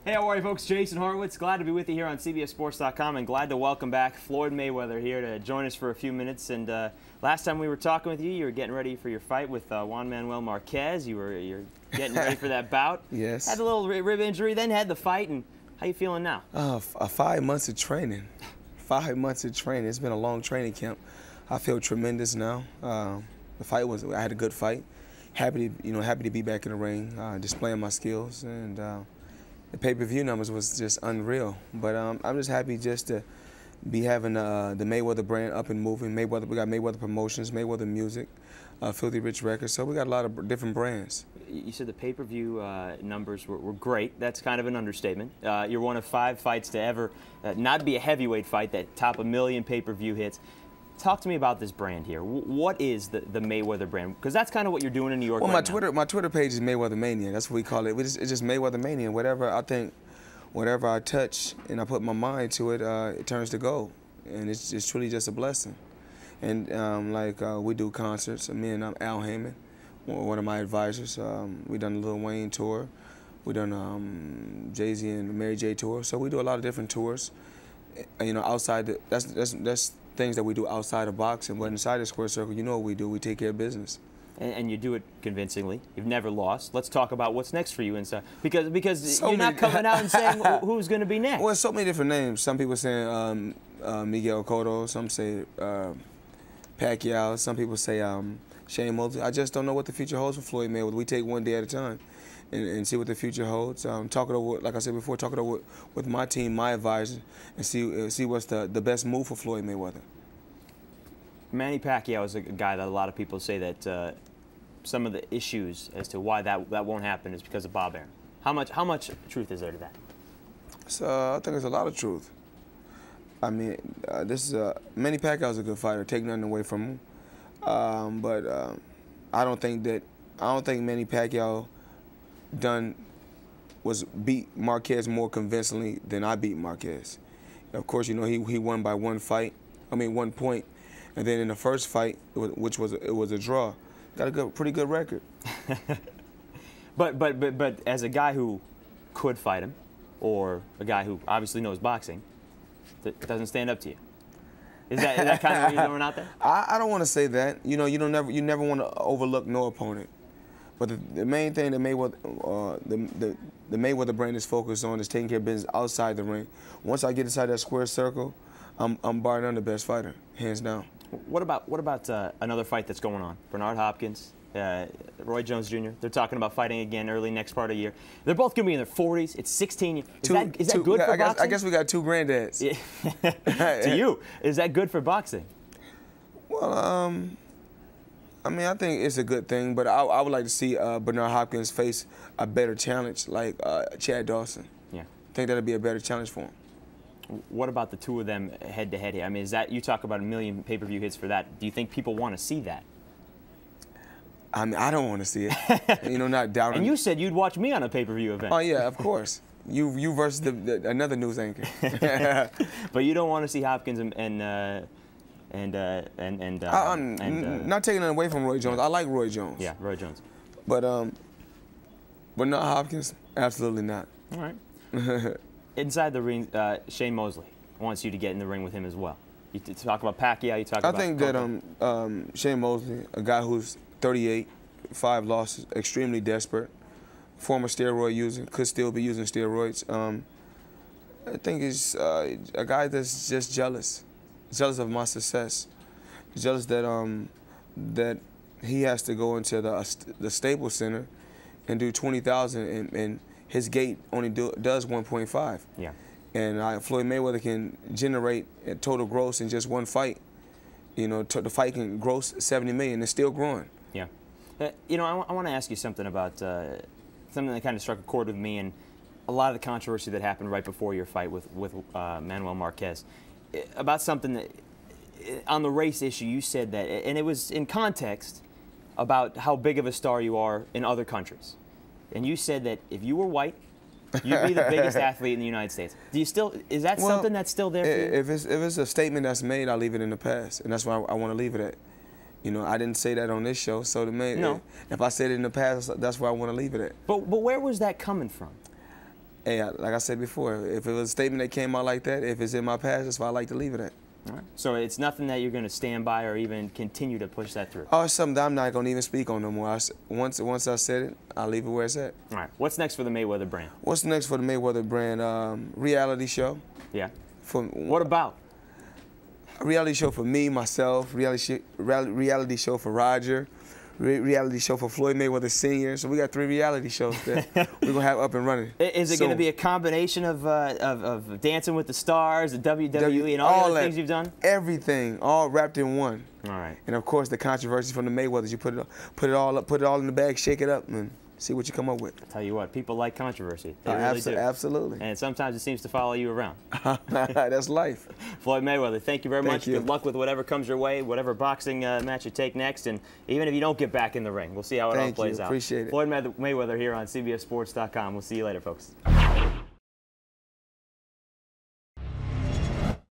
Hey, how are you, folks? Jason Horowitz. Glad to be with you here on CBSSports.com, and glad to welcome back Floyd Mayweather here to join us for a few minutes. And last time we were talking with you were getting ready for your fight with Juan Manuel Marquez. You're getting ready for that bout. Yes. Had a little rib injury, then had the fight. And how you feeling now? 5 months of training. 5 months of training. It's been a long training camp. I feel tremendous now. The fight I had a good fight. Happy to be back in the ring, displaying my skills, and the pay-per-view numbers was just unreal. But I'm just happy just to be having the Mayweather brand up and moving. We got Mayweather Promotions, Mayweather Music, Filthy Rich Records. So we got a lot of different brands. You said the pay-per-view numbers were great. That's kind of an understatement. You're one of 5 fights to ever not be a heavyweight fight that top 1 million pay-per-view hits. Talk to me about this brand here. What is the Mayweather brand? Because that's kind of what you're doing in New York. Well, right now. my Twitter page is Mayweather Mania. That's what we call it. It's just Mayweather Mania. Whatever I touch and I put my mind to it, it turns to gold, and it's truly just a blessing. And we do concerts. Me and Al Heyman, one of my advisors. We done a Lil Wayne tour. We done Jay-Z and Mary J tour. So we do a lot of different tours. Outside that's things that we do outside of boxing, but inside the square circle, you know what we do. We take care of business. And you do it convincingly. You've never lost. Let's talk about what's next for you inside, because you're not coming out and saying who's going to be next. Well, so many different names. Some people saying Miguel Cotto. Some say Pacquiao. Some people say Shane Mosley. I just don't know what the future holds for Floyd Mayweather. We take one day at a time and see what the future holds. Talk it over, like I said before, talk it over with my team, my advisors, and see what's the best move for Floyd Mayweather. Manny Pacquiao is a guy that a lot of people say that some of the issues as to why that won't happen is because of Bob Arum. How much truth is there to that? So I think there's a lot of truth. I mean, Manny Pacquiao is a good fighter. Take nothing away from him, but I don't think Manny Pacquiao beat Marquez more convincingly than I beat Marquez. Of course, he won by 1 point, and then in the first fight, which was a draw, got a pretty good record. but as a guy who could fight him, or a guy who obviously knows boxing, that doesn't stand up to you. Is that kind of what you're throwing out there? I don't want to say that. You never want to overlook no opponent. But the main thing that the Mayweather brand is focused on is taking care of business outside the ring. Once I get inside that square circle, I'm bar none the best fighter, hands down. What about another fight that's going on? Bernard Hopkins, Roy Jones Jr. They're talking about fighting again early next part of the year. They're both going to be in their 40s. It's 16. Is that good for boxing? I guess we got 2 grandddads. To you, is that good for boxing? Well, I mean, I think it's a good thing, but I would like to see Bernard Hopkins face a better challenge like Chad Dawson. Yeah. I think that'd be a better challenge for him. What about the 2 of them head-to-head here? I mean, you talk about 1 million pay-per-view hits for that. Do you think people want to see that? I mean, I don't want to see it. Not doubting. And you said you'd watch me on a pay-per-view event. Oh yeah, of course. You versus another news anchor. But you don't want to see Hopkins not taking it away from Roy Jones. I like Roy Jones. Yeah, Roy Jones. But not Hopkins. Absolutely not. All right. Inside the ring, Shane Mosley wants you to get in the ring with him as well. You talk about Pacquiao. You talk about. I think that Shane Mosley, a guy who's 38, 5 losses, extremely desperate, former steroid user, could still be using steroids. I think he's a guy that's just jealous of my success, jealous that he has to go into the Staples Center and do 20,000, and his gate only does 1.5. Yeah. And Floyd Mayweather can generate a total gross in just 1 fight. The fight can gross 70 million. It's still growing. Yeah. I want to ask you something about something that kind of struck a chord with me, and a lot of the controversy that happened right before your fight with Manuel Marquez. About something that, on the race issue, you said that, and it was in context about how big of a star you are in other countries. And you said that if you were white, you'd be the biggest athlete in the United States. Is that something that's still there for you? If it's a statement that's made, I'll leave it in the past, and that's why I want to leave it at. I didn't say that on this show, so if I said it in the past, that's where I want to leave it at. But where was that coming from? Hey, like I said before, if it was a statement that came out like that, if it's in my past, that's why I like to leave it at. All right. So it's nothing that you're going to stand by or even continue to push that through? Oh, it's something that I'm not going to even speak on no more. Once I said it, I'll leave it where it's at. All right. What's next for the Mayweather brand? What's next for the Mayweather brand? Reality show. Yeah. What about? A reality show for me, myself, reality show for Roger, reality show for Floyd Mayweather Sr. So we got 3 reality shows that we're going to have up and running. Is it going to be a combination of Dancing with the Stars, the WWE, and all the other things you've done? Everything, all wrapped in one. All right. And of course, the controversy from the Mayweathers. You put it all in the bag, shake it up, and see what you come up with. I'll tell you what, people like controversy. They really do. Absolutely. And sometimes it seems to follow you around. That's life. Floyd Mayweather, thank you very much. You. Good luck with whatever comes your way, whatever boxing match you take next, and even if you don't get back in the ring, we'll see how it all plays out. Appreciate it. Floyd Mayweather here on CBSSports.com. We'll see you later, folks.